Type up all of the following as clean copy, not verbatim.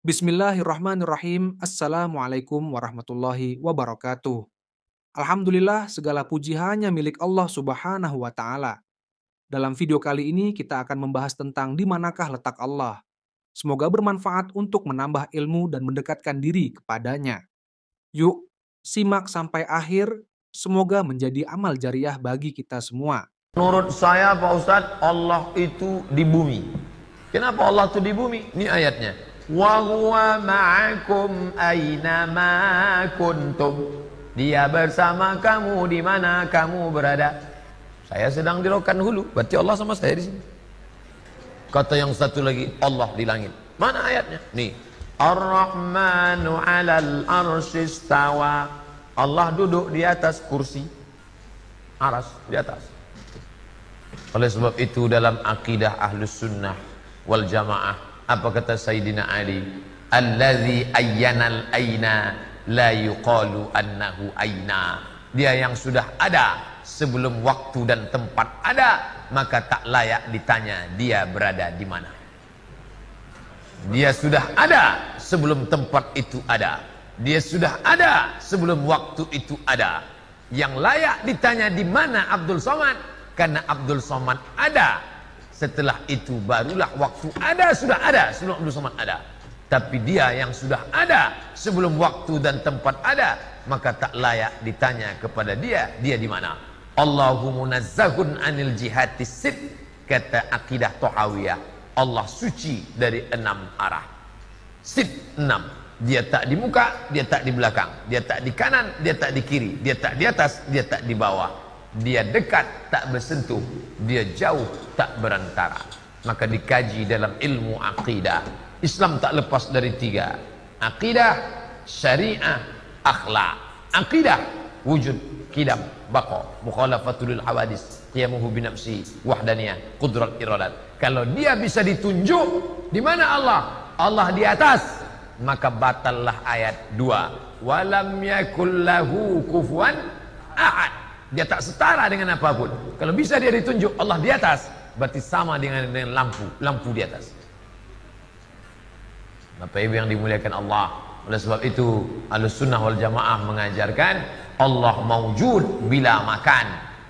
Bismillahirrahmanirrahim. Assalamualaikum warahmatullahi wabarakatuh. Alhamdulillah, segala puji hanya milik Allah Subhanahu wa Ta'ala. Dalam video kali ini, kita akan membahas tentang di manakah letak Allah. Semoga bermanfaat untuk menambah ilmu dan mendekatkan diri kepadanya. Yuk, simak sampai akhir. Semoga menjadi amal jariah bagi kita semua. Menurut saya Pak Ustadz, Allah itu di bumi. Kenapa Allah itu di bumi? Ini ayatnya. Wa huwa ma'akum aina ma kuntum. Dia bersama kamu di mana kamu berada. Saya sedang di Rokan Hulu, berarti Allah sama saya di sini. Kata yang satu lagi, Allah di langit. Mana ayatnya? Nih. Ar-Rahmanu 'alal arsy istawa. Allah duduk di atas kursi. Aras di atas. Oleh sebab itu dalam akidah Ahlus Sunnah wal Jamaah, apa kata Sayyidina Ali? Allazi ayyanal aina la yuqalu annahu aina. Dia yang sudah ada sebelum waktu dan tempat ada, maka tak layak ditanya dia berada di mana. Dia sudah ada sebelum tempat itu ada. Dia sudah ada sebelum waktu itu ada. Yang layak ditanya di mana Abdul Somad, karena Abdul Somad ada. Setelah itu barulah waktu ada, sudah ada sebelum Abdul Somad ada. Tapi dia yang sudah ada sebelum waktu dan tempat ada, maka tak layak ditanya kepada dia di mana. Allahu munazzahun anil jihati sid, kata akidah Thahawiyah. Allah suci dari 6 arah. Sid 6. Dia tak di muka, dia tak di belakang, dia tak di kanan, dia tak di kiri, dia tak di atas, dia tak di bawah. Dia dekat, tak bersentuh. Dia jauh, tak berantara. Maka dikaji dalam ilmu akidah. Islam tak lepas dari 3. Akidah, syariah, akhlak. Akidah, wujud, kidam, baqa, mukhalafatul hawadis, qiyamuhu binafsi, wahdaniyah, qudrat iradat. Kalau dia bisa ditunjuk, di mana Allah? Allah di atas. Maka batallah ayat 2. Walam yakul lahu kufuwan ahad. Dia tak setara dengan apapun. Kalau bisa dia ditunjuk Allah di atas, berarti sama dengan lampu di atas. Bapak Ibu yang dimuliakan Allah. Oleh sebab itu Ahlus Sunnah wal Jamaah mengajarkan Allah maujud bila makan.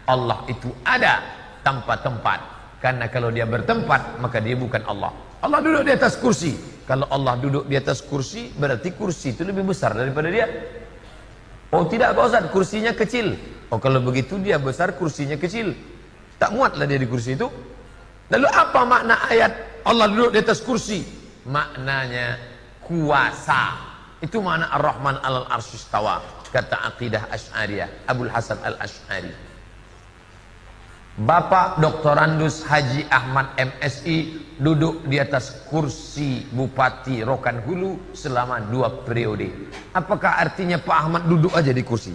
Allah itu ada tanpa tempat. Karena kalau dia bertempat, maka dia bukan Allah. Allah duduk di atas kursi. Kalau Allah duduk di atas kursi, berarti kursi itu lebih besar daripada dia. Oh tidak Pak Ustaz, kursinya kecil. Oh kalau begitu dia besar, kursinya kecil. Tak muatlah dia di kursi itu. Lalu apa makna ayat Allah duduk di atas kursi? Maknanya kuasa. Itu makna Ar-Rahman 'alal arsy istawa. Kata akidah Asy'ariyah, Abul Hasan Al-Asy'ari. Bapak Dr. Andus Haji Ahmad MSI duduk di atas kursi Bupati Rokan Hulu selama 2 periode. Apakah artinya Pak Ahmad duduk aja di kursi?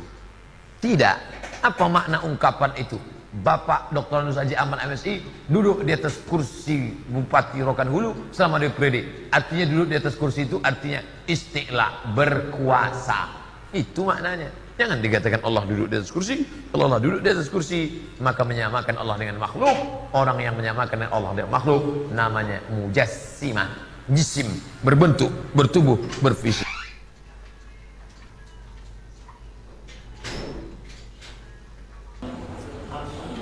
Tidak. Apa makna ungkapan itu? Bapak Dr. Andus Haji Ahmad MSI duduk di atas kursi Bupati Rokan Hulu selama 2 periode. Artinya duduk di atas kursi itu artinya isti'la, berkuasa. Itu maknanya. Jangan dikatakan Allah duduk di atas kursi. Kalau Allah duduk di atas kursi, maka menyamakan Allah dengan makhluk. Orang yang menyamakan Allah dengan makhluk namanya mujassimah, jisim, berbentuk, bertubuh, berfisik.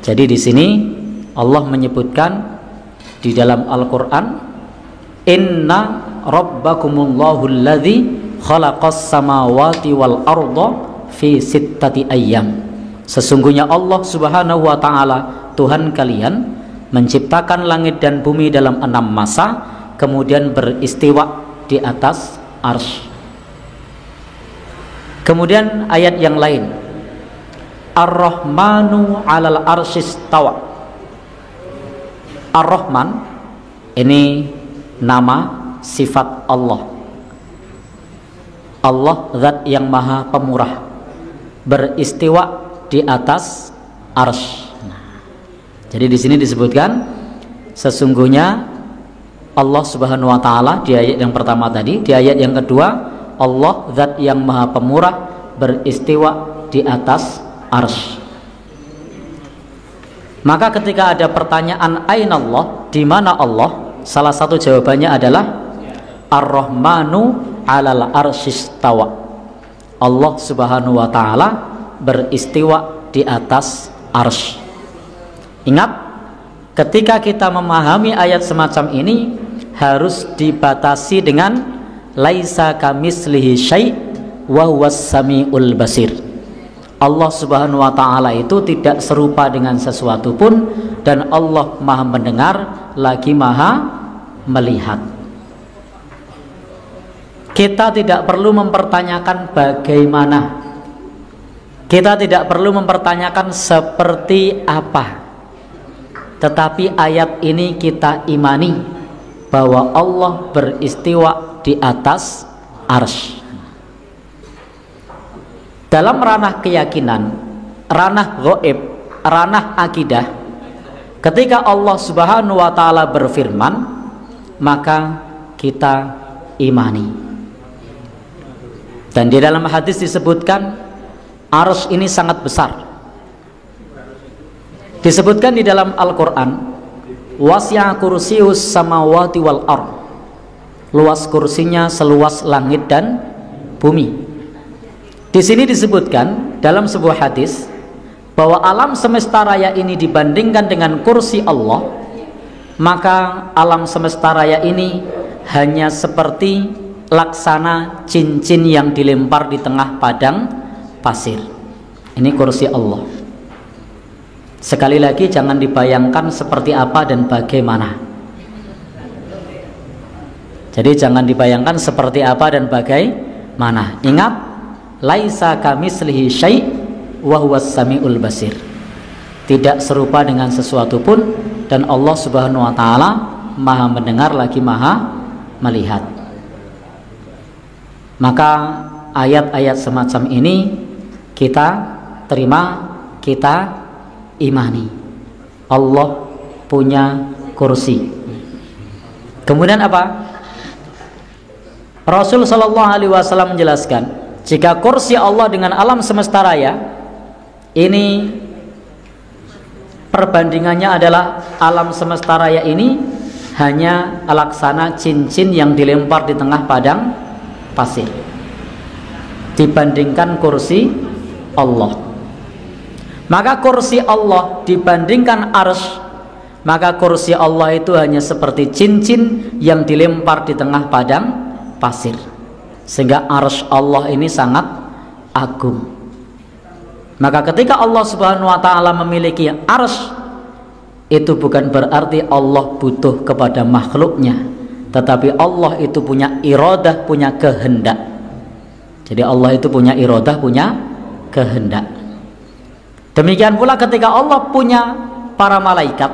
Jadi di sini Allah menyebutkan di dalam Al-Qur'an, inna rabbakumullahu alladzi khalaqas samawati wal arda fi sittati ayyam. Sesungguhnya Allah Subhanahu wa taala, Tuhan kalian, menciptakan langit dan bumi dalam 6 masa, kemudian beristiwa di atas arsy. Kemudian ayat yang lain, Ar-Rahmanu 'alal arsy istawa. Ar-Rahman ini nama sifat Allah. Allah zat yang maha pemurah, beristiwa di atas arsy. Jadi di sini disebutkan sesungguhnya Allah Subhanahu wa taala di ayat yang pertama tadi, di ayat yang kedua Allah zat yang maha pemurah beristiwa di atas arsy. Maka ketika ada pertanyaan aina Allah, di mana Allah? Salah satu jawabannya adalah Ar-Rahmanu 'alal arsyistawa. Allah Subhanahu wa taala beristiwa di atas arsy. Ingat, ketika kita memahami ayat semacam ini harus dibatasi dengan laisa kamislihi syai' wa huwas samiul basir. Allah Subhanahu wa taala itu tidak serupa dengan sesuatu pun, dan Allah Maha mendengar lagi Maha melihat. Kita tidak perlu mempertanyakan bagaimana, kita tidak perlu mempertanyakan seperti apa, tetapi ayat ini kita imani bahwa Allah beristiwa di atas arsy. Dalam ranah keyakinan, ranah gaib, ranah akidah, ketika Allah Subhanahu wa taala berfirman, maka kita imani. Dan di dalam hadis disebutkan arsy ini sangat besar. Disebutkan di dalam Al-Qur'an, wasi'a kursiyyus samawati wal ard. Luas kursinya seluas langit dan bumi. Di sini disebutkan dalam sebuah hadis bahwa alam semesta raya ini dibandingkan dengan kursi Allah, maka alam semesta raya ini hanya seperti laksana cincin yang dilempar di tengah padang pasir. Ini kursi Allah. Sekali lagi, jangan dibayangkan seperti apa dan bagaimana. Jadi jangan dibayangkan seperti apa dan bagaimana. Ingat, laisa kamislihi syai' wa huwas samiul basir. Tidak serupa dengan sesuatu pun, dan Allah Subhanahu wa taala Maha mendengar lagi Maha melihat. Maka ayat-ayat semacam ini kita terima, kita imani. Allah punya kursi. Kemudian apa? Rasul sallallahu alaihi wasallam menjelaskan, jika kursi Allah dengan alam semesta raya ini perbandingannya adalah alam semesta raya ini hanya laksana cincin yang dilempar di tengah padang pasir dibandingkan kursi Allah. Maka kursi Allah dibandingkan arsy, maka kursi Allah itu hanya seperti cincin yang dilempar di tengah padang pasir, sehingga arsy Allah ini sangat agung. Maka ketika Allah Subhanahu wa taala memiliki arsy, itu bukan berarti Allah butuh kepada makhluknya, tetapi Allah itu punya iradah, punya kehendak. Jadi Allah itu punya iradah, punya kehendak. Demikian pula ketika Allah punya para malaikat,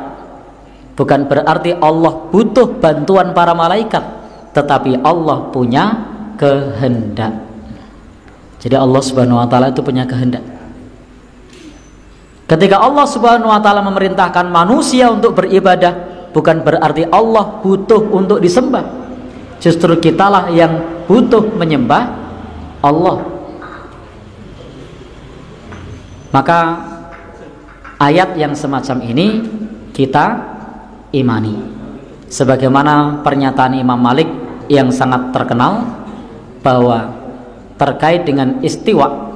bukan berarti Allah butuh bantuan para malaikat, tetapi Allah punya kehendak. Jadi Allah Subhanahu wa taala itu punya kehendak. Ketika Allah Subhanahu wa taala memerintahkan manusia untuk beribadah, bukan berarti Allah butuh untuk disembah. Justru kitalah yang butuh menyembah Allah. Maka ayat yang semacam ini kita imani. Sebagaimana pernyataan Imam Malik yang sangat terkenal bahwa terkait dengan istiwa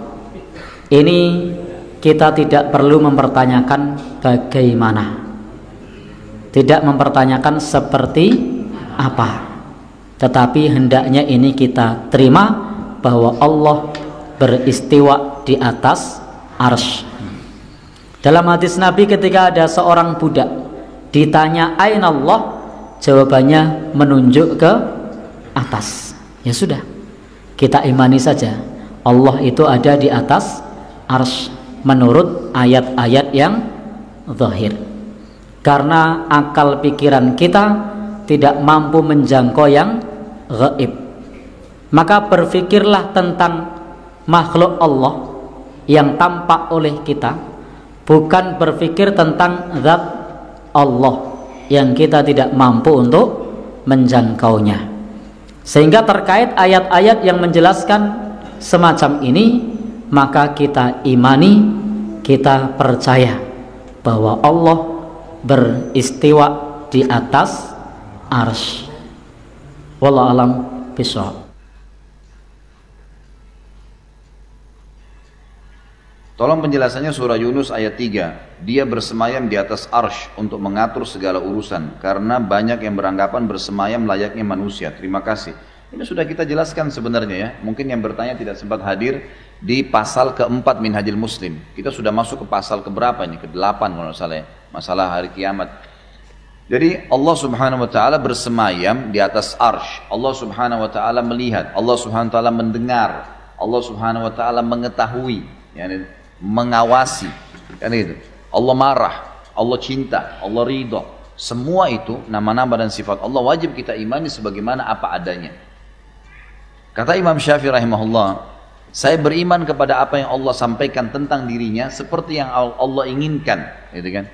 ini kita tidak perlu mempertanyakan bagaimana, tidak mempertanyakan seperti apa, tetapi hendaknya ini kita terima bahwa Allah beristiwa di atas arsy. Dalam hadis Nabi, ketika ada seorang budak ditanya aina Allah, jawabannya menunjuk ke atas. Ya sudah, kita imani saja Allah itu ada di atas arsy menurut ayat-ayat yang zahir. Karena akal pikiran kita tidak mampu menjangkau yang gaib, maka berfikirlah tentang makhluk Allah yang tampak oleh kita, bukan berfikir tentang zat Allah yang kita tidak mampu untuk menjangkaunya. Sehingga terkait ayat-ayat yang menjelaskan semacam ini, maka kita imani, kita percaya bahwa Allah beristiwa di atas arsy. Wallahu alam bishawab. Tolong penjelasannya surah Yunus ayat 3. Dia bersemayam di atas arsh untuk mengatur segala urusan. Karena banyak yang beranggapan bersemayam layaknya manusia. Terima kasih. Ini sudah kita jelaskan sebenarnya ya. Mungkin yang bertanya tidak sempat hadir di pasal keempat Minhajul Muslim. Kita sudah masuk ke pasal keberapa ini? Ke-8 kalau tidak salah ya. Masalah hari kiamat. Jadi Allah subhanahu wa ta'ala bersemayam di atas arsh. Allah subhanahu wa ta'ala melihat. Allah subhanahu wa ta'ala mendengar. Allah subhanahu wa ta'ala mengetahui. Yani mengawasi, kan itu. Allah marah, Allah cinta, Allah ridho. Semua itu nama-nama dan sifat Allah wajib kita imani sebagaimana apa adanya. Kata Imam Syafi'i rahimahullah, saya beriman kepada apa yang Allah sampaikan tentang dirinya seperti yang Allah inginkan, gitu kan.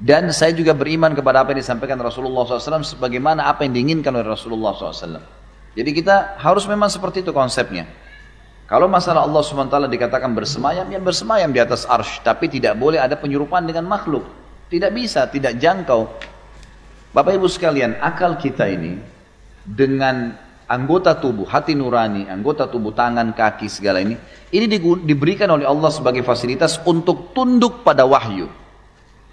Dan saya juga beriman kepada apa yang disampaikan Rasulullah SAW sebagaimana apa yang diinginkan oleh Rasulullah SAW. Jadi kita harus memang seperti itu konsepnya. Kalau masalah Allah SWT dikatakan bersemayam, ya bersemayam di atas arsh. Tapi tidak boleh ada penyerupaan dengan makhluk. Tidak bisa, tidak jangkau. Bapak Ibu sekalian, akal kita ini dengan anggota tubuh, hati nurani, anggota tubuh, tangan, kaki, segala ini diberikan oleh Allah sebagai fasilitas untuk tunduk pada wahyu.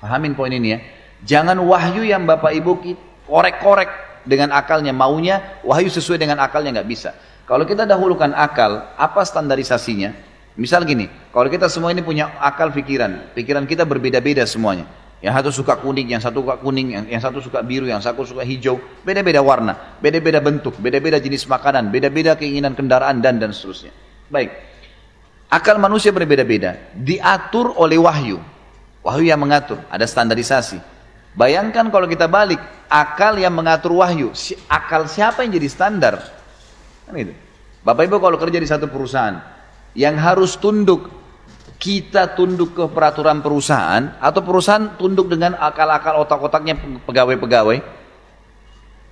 Pahamin poin ini ya. Jangan wahyu yang Bapak Ibu korek-korek dengan akalnya, maunya wahyu sesuai dengan akalnya, nggak bisa. Kalau kita dahulukan akal, apa standarisasinya? Misal gini, kalau kita semua ini punya akal pikiran kita berbeda-beda semuanya. Yang satu suka kuning, yang satu suka kuning, yang satu suka biru, yang satu suka hijau, beda-beda warna, beda-beda bentuk, beda-beda jenis makanan, beda-beda keinginan kendaraan dan seterusnya. Baik, akal manusia berbeda-beda, diatur oleh wahyu yang mengatur, ada standarisasi. Bayangkan kalau kita balik, akal yang mengatur wahyu, akal siapa yang jadi standar? Kan gitu. Bapak Ibu kalau kerja di satu perusahaan yang harus tunduk, kita tunduk ke peraturan perusahaan atau perusahaan tunduk dengan akal-akal otak-otaknya pegawai-pegawai?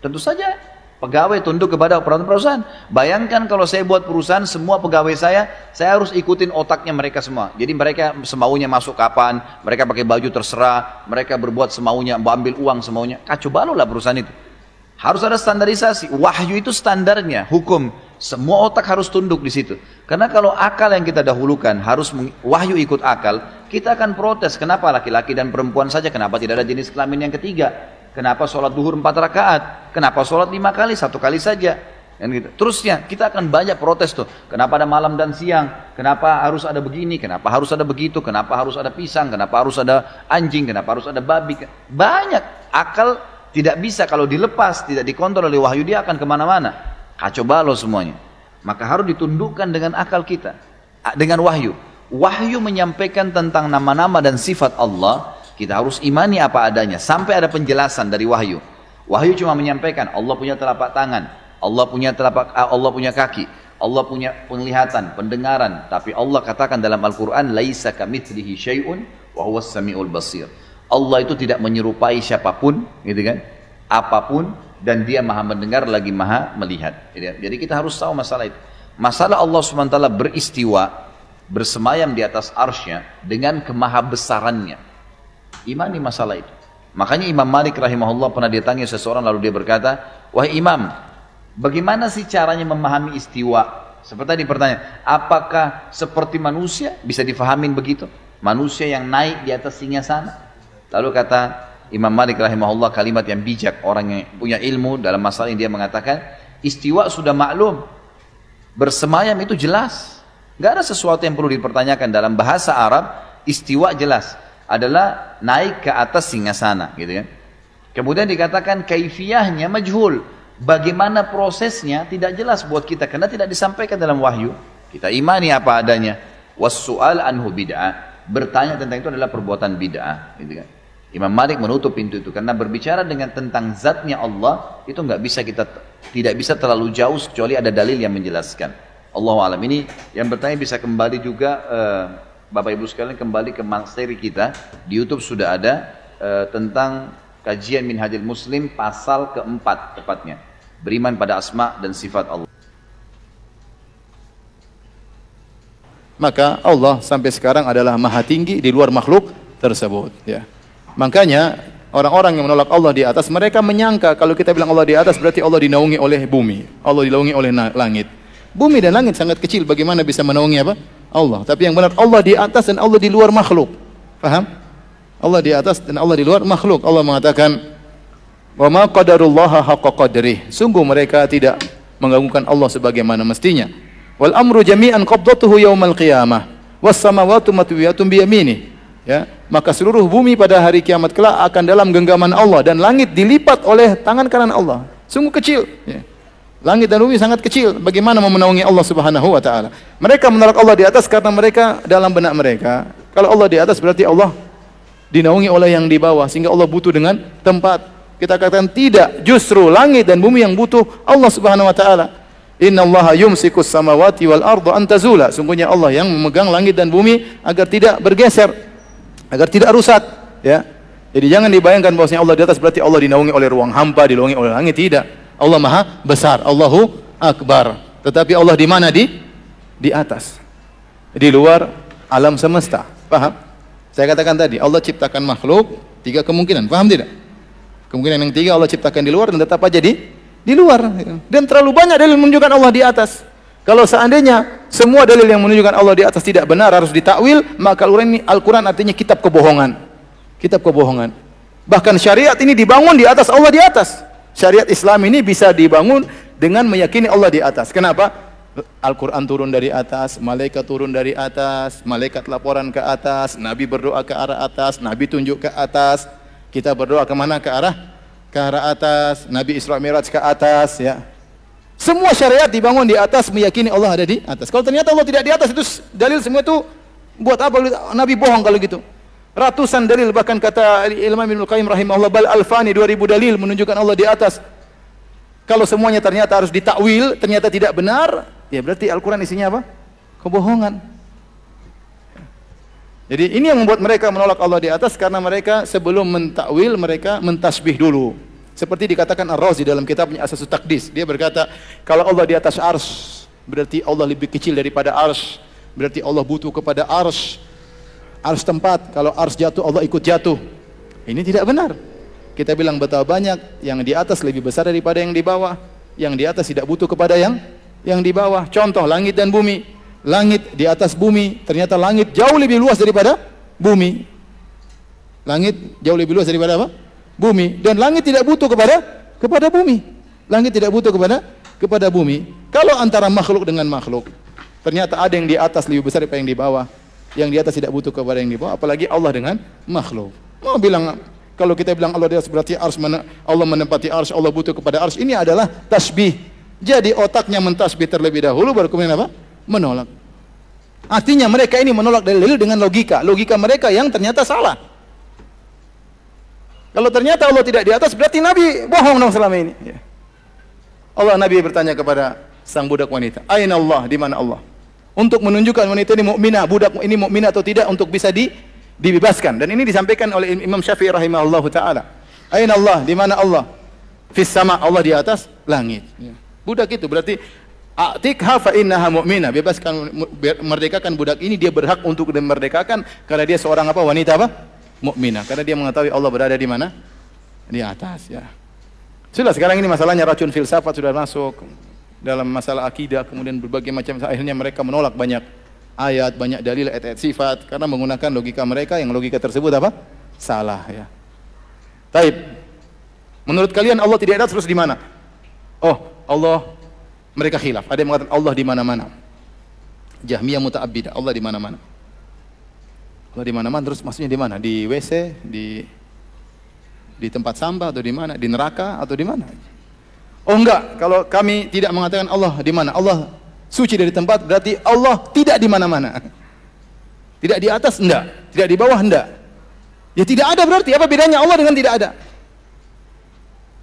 Tentu saja pegawai tunduk kepada peraturan perusahaan. Bayangkan kalau saya buat perusahaan, semua pegawai saya harus ikutin otaknya mereka semua. Jadi mereka semaunya masuk kapan, mereka pakai baju terserah, mereka berbuat semaunya, ambil uang semaunya. Kacau balau lah perusahaan itu. Harus ada standarisasi. Wahyu itu standarnya, hukum. Semua otak harus tunduk di situ. Karena kalau akal yang kita dahulukan harus wahyu ikut akal, kita akan protes. Kenapa laki-laki dan perempuan saja? Kenapa tidak ada jenis kelamin yang ketiga? Kenapa sholat duhur 4 rakaat? Kenapa sholat 5 kali? 1 kali saja? Dan gitu. Terusnya kita akan banyak protes tuh. Kenapa ada malam dan siang? Kenapa harus ada begini? Kenapa harus ada begitu? Kenapa harus ada pisang? Kenapa harus ada anjing? Kenapa harus ada babi? Banyak. Akal tidak bisa kalau dilepas, tidak dikontrol oleh wahyu, dia akan kemana-mana. Kacau balau semuanya. Maka harus ditundukkan dengan akal kita. Dengan wahyu. Wahyu menyampaikan tentang nama-nama dan sifat Allah. Kita harus imani apa adanya. Sampai ada penjelasan dari wahyu. Wahyu cuma menyampaikan Allah punya telapak tangan. Allah punya kaki. Allah punya penglihatan, pendengaran. Tapi Allah katakan dalam Al-Quran, Laisa kamitslihi syai'un wa huwas sami'ul basir. Allah itu tidak menyerupai siapapun, gitu kan? Apapun, dan dia maha mendengar lagi maha melihat. Jadi kita harus tahu masalah itu. Masalah Allah SWT beristiwa, bersemayam di atas arsy-Nya dengan kemahabesarannya. Imani masalah itu. Makanya Imam Malik rahimahullah pernah ditanya seseorang lalu dia berkata, wahai Imam, bagaimana sih caranya memahami istiwa? Seperti tadi pertanyaan, apakah seperti manusia bisa difahamin begitu? Manusia yang naik di atas singgasana? Lalu kata Imam Malik rahimahullah kalimat yang bijak, orang yang punya ilmu dalam masalah ini, dia mengatakan istiwa sudah maklum, bersemayam itu jelas, nggak ada sesuatu yang perlu dipertanyakan. Dalam bahasa Arab istiwa jelas adalah naik ke atas singgasana, gitu kan. Kemudian dikatakan kaifiyahnya majhul, bagaimana prosesnya tidak jelas buat kita karena tidak disampaikan dalam wahyu. Kita imani apa adanya. Was-su'al anhu bid'ah, bertanya tentang itu adalah perbuatan bid'ah, gitu kan. Imam Malik menutup pintu itu karena berbicara dengan tentang zatnya Allah itu tidak bisa terlalu jauh kecuali ada dalil yang menjelaskan. Allahu a'lam. Ini yang bertanya bisa kembali juga Bapak Ibu sekalian kembali ke materi kita di YouTube sudah ada tentang kajian Minhajul Muslim pasal keempat tepatnya, beriman pada asma dan sifat Allah. Maka Allah sampai sekarang adalah maha tinggi di luar makhluk tersebut, ya. Makanya Orang-orang yang menolak Allah di atas, mereka menyangka kalau kita bilang Allah di atas berarti Allah dinaungi oleh bumi, Allah dinaungi oleh langit. Bumi dan langit sangat kecil, bagaimana bisa menaungi apa? Allah. Tapi yang benar Allah di atas dan Allah di luar makhluk. Paham? Allah di atas dan Allah di luar makhluk. Allah mengatakan, "Wa ma qadarullaha haqqa qadrih." Sungguh mereka tidak mengagungkan Allah sebagaimana mestinya. Wal amru jami'an qabdatuhu yaumal qiyamah was samawati matwiyatun bi yaminih. Ya, maka seluruh bumi pada hari kiamat kelak akan dalam genggaman Allah dan langit dilipat oleh tangan kanan Allah. Sungguh kecil. Ya. Langit dan bumi sangat kecil. Bagaimana mau menaungi Allah Subhanahu wa taala? Mereka menolak Allah di atas karena mereka dalam benak mereka, kalau Allah di atas berarti Allah dinaungi oleh yang di bawah, sehingga Allah butuh dengan tempat. Kita katakan tidak, justru langit dan bumi yang butuh Allah Subhanahu wa taala. Innallaha yumsikus samawati wal arda an tazula. Sungguhnya Allah yang memegang langit dan bumi agar tidak bergeser, agar tidak rusak, ya. Jadi jangan dibayangkan bahwasanya Allah di atas berarti Allah dinaungi oleh ruang hampa, dinaungi oleh langit, tidak. Allah Maha besar, Allahu Akbar. Tetapi Allah di mana? Di atas. Di luar alam semesta. Paham? Saya katakan tadi, Allah ciptakan makhluk, 3 kemungkinan. Paham tidak? Kemungkinan yang 3, Allah ciptakan di luar dan tetap aja di luar. Dan terlalu banyak dalil menunjukkan Allah di atas. Kalau seandainya semua dalil yang menunjukkan Allah di atas tidak benar, harus ditakwil, maka Al-Quran artinya kitab kebohongan. Kitab kebohongan. Bahkan syariat ini dibangun di atas Allah di atas. Syariat Islam ini bisa dibangun dengan meyakini Allah di atas. Kenapa? Al-Quran turun dari atas, malaikat turun dari atas, malaikat laporan ke atas, Nabi berdoa ke arah atas, Nabi tunjuk ke atas, kita berdoa kemana? Ke arah atas, Nabi Isra Mi'raj ke atas, ya. Semua syariat dibangun di atas, meyakini Allah ada di atas. Kalau ternyata Allah tidak di atas, itu dalil semua itu buat apa? Nabi bohong kalau gitu. Ratusan dalil, bahkan kata Imam Ibnu Qayyim rahimahullah, bal alfani, 2000 dalil menunjukkan Allah di atas. Kalau semuanya ternyata harus ditakwil, ternyata tidak benar, ya berarti Al-Quran isinya apa? Kebohongan. Jadi ini yang membuat mereka menolak Allah di atas, karena mereka sebelum mentakwil mereka mentasbih dulu. Seperti dikatakan Ar-Razi dalam kitabnya Asas Taqdis, dia berkata kalau Allah di atas arsy berarti Allah lebih kecil daripada arsy, berarti Allah butuh kepada arsy. Arsy tempat, kalau arsy jatuh Allah ikut jatuh. Ini tidak benar. Kita bilang betapa banyak yang di atas lebih besar daripada yang di bawah. Yang di atas tidak butuh kepada yang di bawah. Contoh langit dan bumi. Langit di atas bumi, ternyata langit jauh lebih luas daripada bumi. Langit jauh lebih luas daripada apa? Bumi. Dan langit tidak butuh kepada bumi. Langit tidak butuh kepada bumi. Kalau antara makhluk dengan makhluk, ternyata ada yang di atas lebih besar daripada yang di bawah. Yang di atas tidak butuh kepada yang di bawah, apalagi Allah dengan makhluk. Mau bilang, kalau kita bilang Allah di atas berarti Allah menempati arsy, Allah butuh kepada arsy, ini adalah tasbih. Jadi otaknya mentasbih terlebih dahulu, baru kemudian apa? Menolak. Artinya mereka ini menolak dalil dengan logika. Logika mereka yang ternyata salah. Kalau ternyata Allah tidak di atas, berarti Nabi bohong dong selama ini. Nabi bertanya kepada sang budak wanita, Aina Allah, di mana Allah? Untuk menunjukkan wanita ini mukminah, budak ini mukminah atau tidak, untuk bisa dibebaskan. Dan ini disampaikan oleh Imam Syafi'i rahimahullahu taala. Aina Allah, di mana Allah? Fis sama, Allah di atas langit. Budak itu berarti atikha fa innaha mu'minah, bebaskan, merdekakan budak ini, dia berhak untuk dimerdekakan karena dia seorang apa? Wanita apa? Mukminah. Karena dia mengetahui Allah berada di mana? Di atas, ya. Sudah, sekarang ini masalahnya racun filsafat sudah masuk dalam masalah akidah, kemudian berbagai macam, akhirnya mereka menolak banyak ayat, banyak dalil, ayat sifat, karena menggunakan logika mereka, yang logika tersebut apa? Salah, ya. Taib. Menurut kalian Allah tidak ada, terus di mana? Oh, Allah, mereka khilaf. Ada yang mengatakan Allah di mana-mana. Jahmiyah muta'abbidah, Allah di mana-mana. Allah di mana-mana, terus maksudnya di mana? Di WC, di tempat sampah, atau di mana? Di neraka atau di mana? Oh enggak, kalau kami tidak mengatakan Allah di mana, Allah suci dari tempat, berarti Allah tidak di mana-mana. Tidak di atas, enggak. Tidak di bawah, enggak. Ya tidak ada berarti, apa bedanya Allah dengan tidak ada?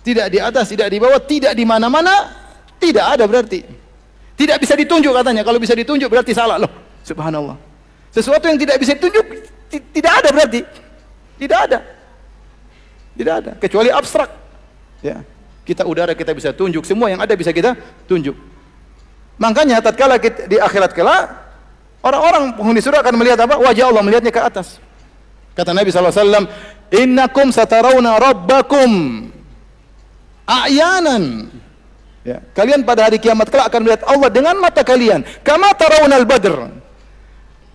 Tidak di atas, tidak di bawah, tidak di mana-mana, tidak ada berarti. Tidak bisa ditunjuk katanya, kalau bisa ditunjuk berarti salah loh. Subhanallah. Sesuatu yang tidak bisa ditunjuk, tidak ada berarti. Tidak ada. Tidak ada, kecuali abstrak. Ya. Kita udara kita bisa tunjuk, semua yang ada bisa kita tunjuk. Makanya tatkala di akhirat kelak, orang-orang penghuni surga akan melihat apa? Wajah Allah, melihatnya ke atas. Kata Nabi SAW, Innakum satarawna rabbakum a'yanan. Ya, kalian pada hari kiamat kelak akan melihat Allah dengan mata kalian. Kama tarawnal badr.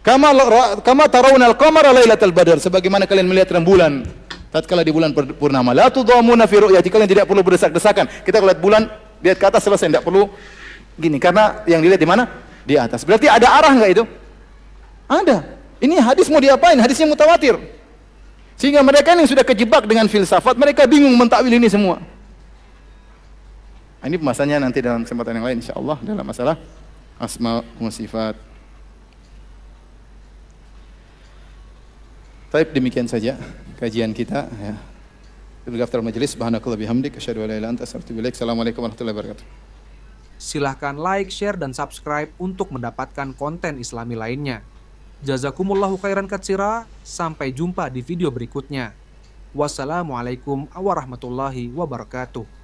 Kama tarawnal qamara lailatal badr, sebagaimana kalian melihat rembulan tatkala di bulan purnama. La tudhamuna fi ru'yati, kalian tidak perlu berdesak-desakan. Kita lihat bulan, lihat ke atas selesai, tidak perlu gini karena yang dilihat di mana? Di atas. Berarti ada arah enggak itu? Ada. Ini hadis mau diapain? Hadisnya mutawatir. Sehingga mereka yang sudah kejebak dengan filsafat, mereka bingung mentakwil ini semua. Ini pembahasannya nanti dalam kesempatan yang lain insyaallah dalam masalah asma wa sifat. Baik, demikian saja kajian kita ya. Berghaftar majelis, subhanakallah bihamdik, asyhadu an la ilaha illa anta astaghfiruka wa atubu ilaik. Assalamualaikum warahmatullahi wabarakatuh. Silahkan like, share, dan subscribe untuk mendapatkan konten Islami lainnya. Jazakumullahu khairan katsira. Sampai jumpa di video berikutnya. Wassalamualaikum warahmatullahi wabarakatuh.